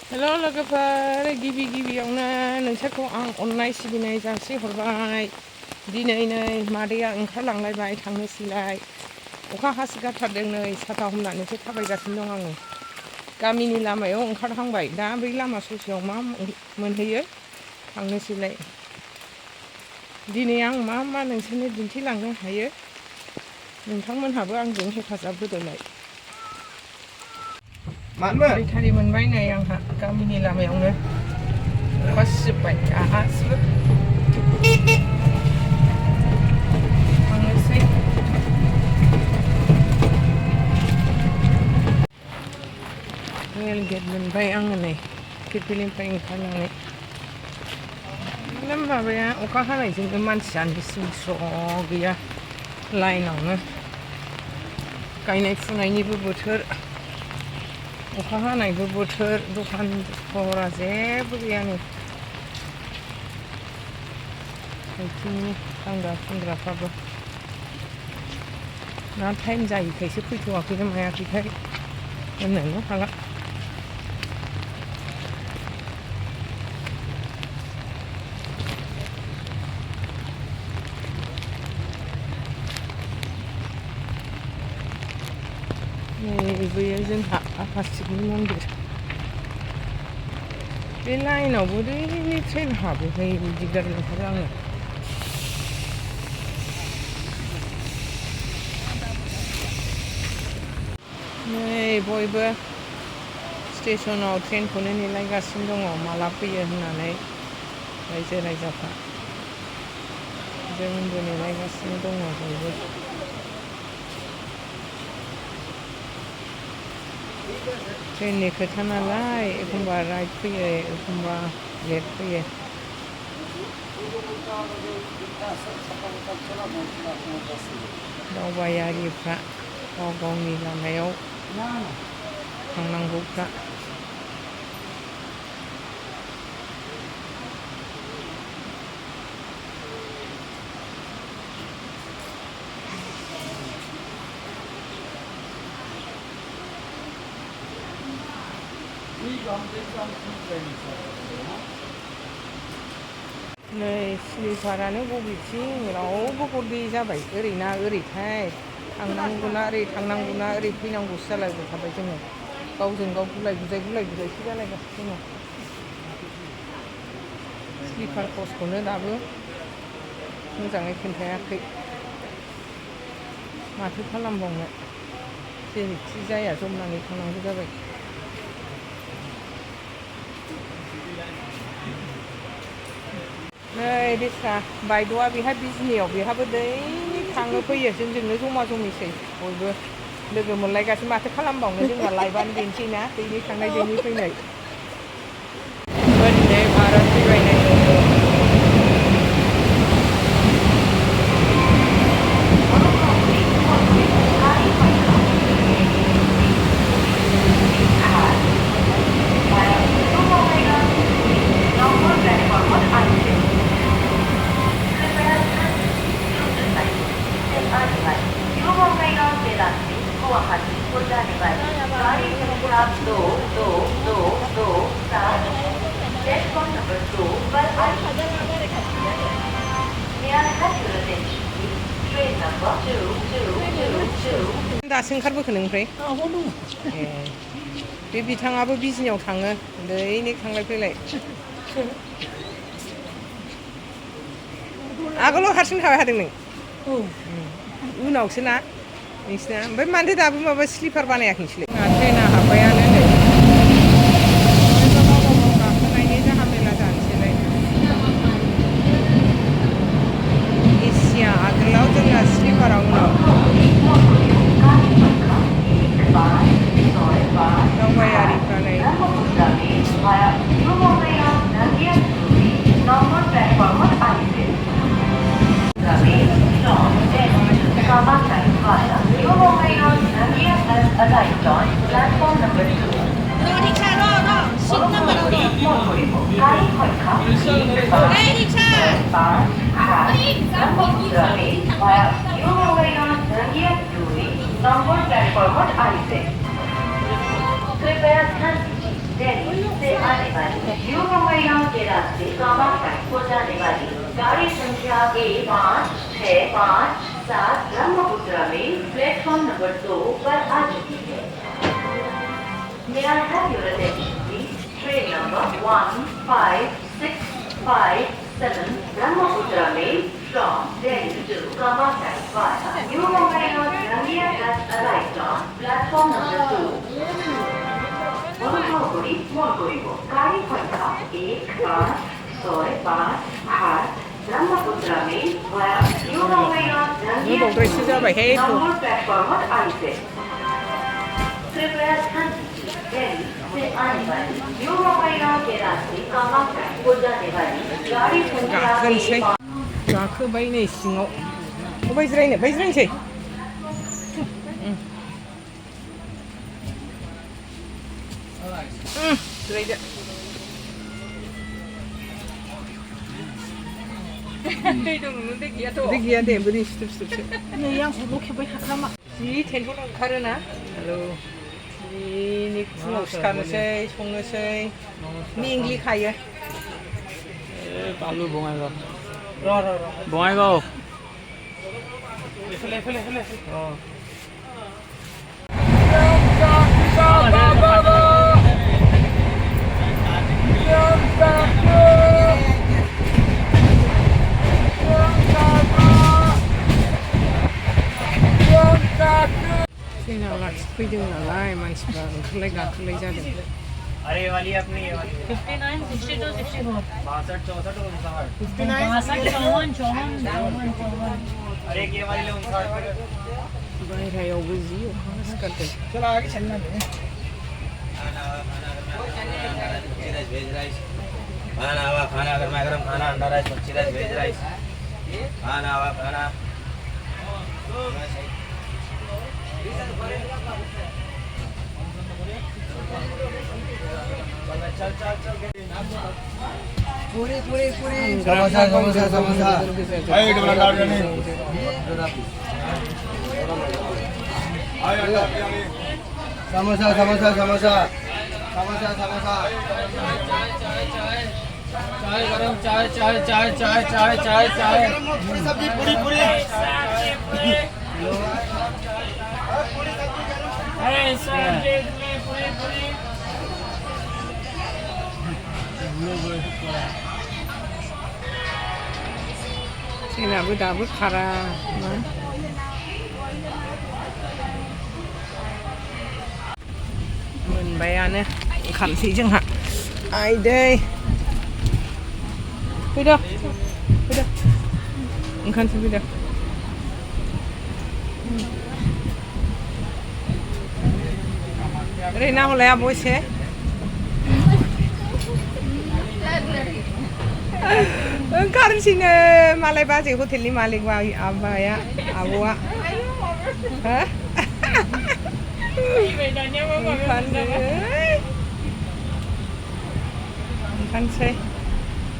हेल' लोगोफोर गिबियावनो नोंसोरखौ आं अननाय सिबिनाय जासिहरबाय। दिनै नै मादैया ओंखारलांलायबाय थांनोसैलाय। अखा हासोगारथारदों नै साथा हमनानैसो थाबायगासिनो दं आङो। गामिनि लामायाव ओंखारहांबाय दा बै लामा ससेयाव मा मोनहैयो थांनोसैलाय। दिनै आं मा नोंसोरनो दिन्थिलांनो हायो नोंथांमोनहाबो आंजों हेफाजाब होदोलाय। बेटारि मोनबाय नै आंहा गामिनि लामायावनो अखा सिजोब्बाय गासिबो थांनोसै। रेल गेट मोनबाय आङो नै फिरफिलिनिफ्राय ओंखारनानै। माबाया अखा हानायजोंनो मानसियानो स्र' गैया लाइनावनो। गायनाय फुनायनिबो बोथोर अखा हानायबो बोथोर दखान सहरा जेबो गैयानो। साइथिंनि फानग्रा फुनग्राफ्राबो ना टाइम जायैखायसो फैथ'वाखै मायाखैथाय होननोनो हाला। बैयो जोंहा आफा शिबनि मन्दिर। बे लाइनाव बोरै ट्रेन हाबोहाय दिगदार मोनथारो आङो। नै बयबो स्टेसनाव ट्रेनखौनो नेलायगासिनो दङ माला फैयो होननानै रायजो राजाफ्रा। जोंबो नेलायगासिनो दङ बयबो। ट्रेननि खोथा नालाय एखमबा राइट फैयो एखमबा लेट फैयो। दावबायारिफ्रा गाव गावनि लामायाव थांनांगौफ्रा नै स्लिपारानो बबेथिं रावबो गैयि जाबाय। ओरैना ओरैथाय थांनांगौना ओरै फैनांगौसो जालायबाय जोङो। गावजों गाव गुलाय गुजायसो जालायगासिनो दङ। स्लिपार कर्सखौनो दाबो मोजाङै खोन्थायाखै। माथो खालामबावनो जेरैखि जाया जमनानै थांनांगौ जाबाय। नै बिस्रा बायद'आ बेहा बिजनियाव बेहाबो दैलिक थाङो फैयो जोंजोंनो जमा जमिसै बयबो लोगो मोनलायगासिनो। माथो खालामबावनो जोंना लाइफआनो बेनोसै ना दैनि थांनाय दैनि फैनाय। वन्दे भारत फैबाय नै। दासो ओंखारबोखो नोंनिफ्राय? ए बे बिथाङाबो बिजनियाव थाङो दैलिक थांलाय फैलाय। आगोलाव हारसिं थाबाय थादों नों? उनावसो ना नोंसिना? ओमफ्राय मानोथो दाबो माबा स्लिपार बानायाखै नोंसोरलाय? ट्रेना हाब्बायानो नै। गाखोनायनि जाहा मेला जानोसैलाय। एसिया आगोलाव जोंना स्लिपाराव उनाव। दावबायारिफ्रा नै न्यूमोंगैया के रास्ते कामाख्या को जाने वाली गाड़ी संख्या A5657 ब्रह्मपुत्र में प्लेटफॉर्म नंबर 2 पर आ चुकी है। May I have your attention, please? Train number 15657 Brahmaputra Mail from Delhi to Kamakya via New Mumbai Rangia has arrived on platform number 2. অনুগ্রহকরি মন করিব গাড়ি সংখ্যা 1565 Brahmaputra mail via New Mumbai Rangia নম্বর প্ল্যাটফর্মত আহিছে। कृपया ध्यान दीजिए दिल्ली से आने वाली न्यू मुंबई के रास्ते कामाख्या को जाने वाली गाड़ी संख्या गाखोबाय नै सिङाव अबाय जिरायनोसै जिरायदो दै दं नोंनो दै गैया दे बोरै सिथोब नै आंखौ लखेबबाय थाखा नामा जि टेनसन ओंखारोना हेलौ जिनि फुङाव सिखारनोसै संनोसै मेंग्लिखायो बालु बङाइगाव बङाइगाव फैलाय ट्रेना लाखिफैदों नालाय मानसिफ्रा ओंखारलाय गाखोलाय जादों। अरे ये वाली अपनी ये वाली 59, 62, 64 62 64 और 59 अरे एक ये वाली ले 59 बाहेरायावबो जि अखा सिखारदों। चलो आगे चलना है खाना गरमा गरम खाना अंडा राइस मच्छी राइस वेज राइस खाना पूरी समोसा चाय गरम चाय सब्जी पूरी ट्रेनाबो दाबो खारा मा मोनबायानो ओंखारनोसै जोंहा आइदै फैदो ओंखारनोसै फैदो ओरै नाहरलाय आब' एसे ओंखारनोसैनो मालाय बाजै हटेलनि मालिक आबाया आब'आ ओंखारनोसै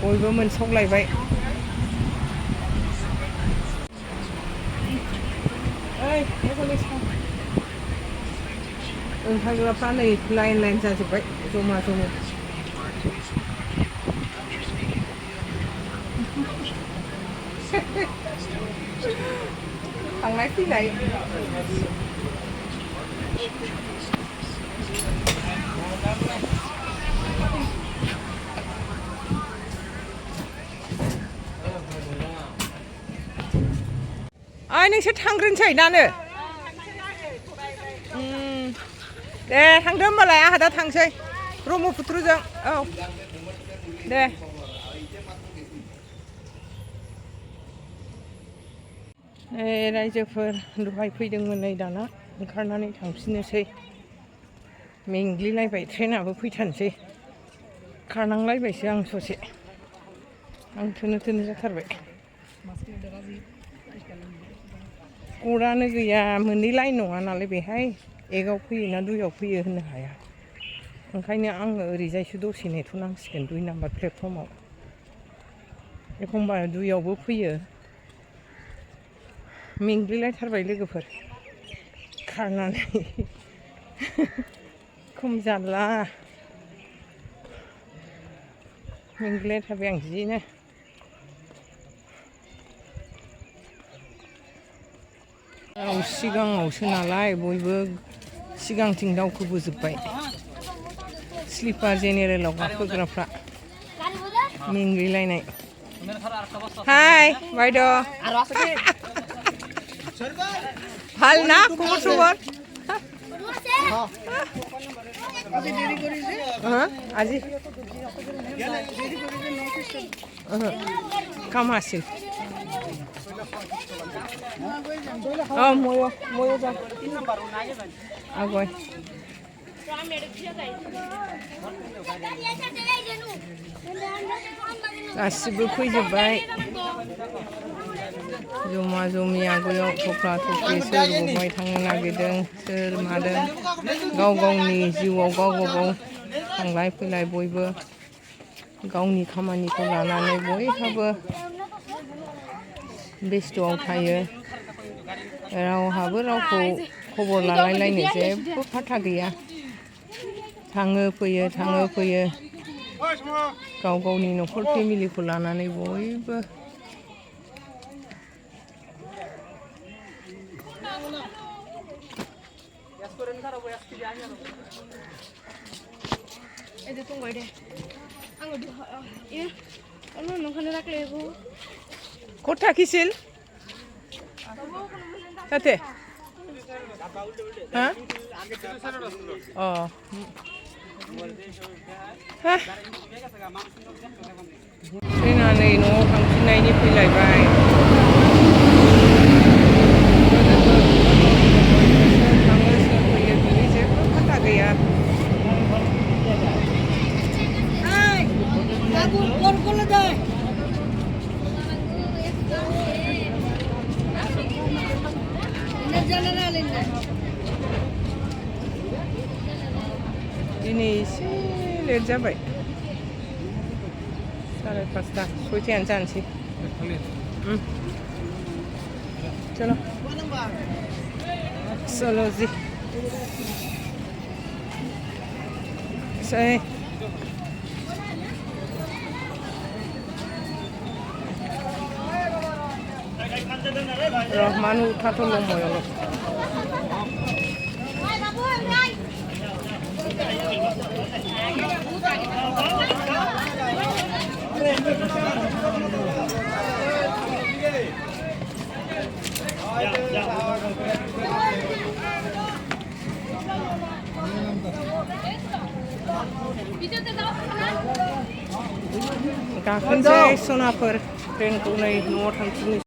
बयबो मोनसावलायबाय ओंखारग्राफ्रा नै लाइन जाजोब्बाय जमा थांलाय फैलाय नोंसोर थांग्रोनोसै दानो दे थांदो होमबालाय आंहा दा थांसै ब्रह्मपुत्रजों औ दे रायजोफोर दहाय फैदोंमोन नै दाना ओंखारनानै थांफिननोसै मेंग्लिलायबाय ट्रेनाबो फैथारनोसै खारनांलायबायसो आं ससे आं थोनो जाथारबाय गरानो गैया मोननै लाइन नङा नालाय बेहाय एकआव फैयो ना दुइआव फैयो होननो हाया ओंखायनो आङो ओरैजायसो दसे नेथ'नांसिगोन 2 नाम्बार प्लेटफर्माव एखमबा दुइआवबो फैयो मेंग्लिलायथारबाय लोगोफोर खारनानै खम जाला मेंग्लिनाय थाबाय आं जिनो सिगाङावसो नालाय बयबो सिगांथिं दावखोबोजोब्बाय स्लिपार जेनेरेलाव गाखोग्राफ्रा मेंग्लिलायनाय हाय बायद' ভাল না খবর খবর আজি কাম আছিল ময়ো যাম আগয় गासिबो फैजोब्बाय जमा जमि आगोलाव थफ्ला थफ्लि सोर बबाय थांनो नागिरदों सोर मादों गाव गावनि जिउआव गाव गाव थांलाय फैलाय बयबो गावनि खामानिखौ लानानै बयहाबो बेस्थ'आव थायो रावहाबो रावखौ खबर लालायलायनो जेबो फाथा गैया थाङो फैयो गाव गावनि न'खर फेमिलिखौ लानानै बयबो ক'ত থাকিছিল তাতে হা অঁ फैनानै न'आव थांफिननायनि फैलायबाय थाङो सोर फैयो बिनि जेबो फाथा गैया दिनै एसे लेट जाबाय 5:30 सयथायानो जानोसै चलो चलो जी सही रहमान उठाथ' लंमयावल' गाखोनोसै सनाफोर ट्रेनखौ नै न'आव थांफिननोसै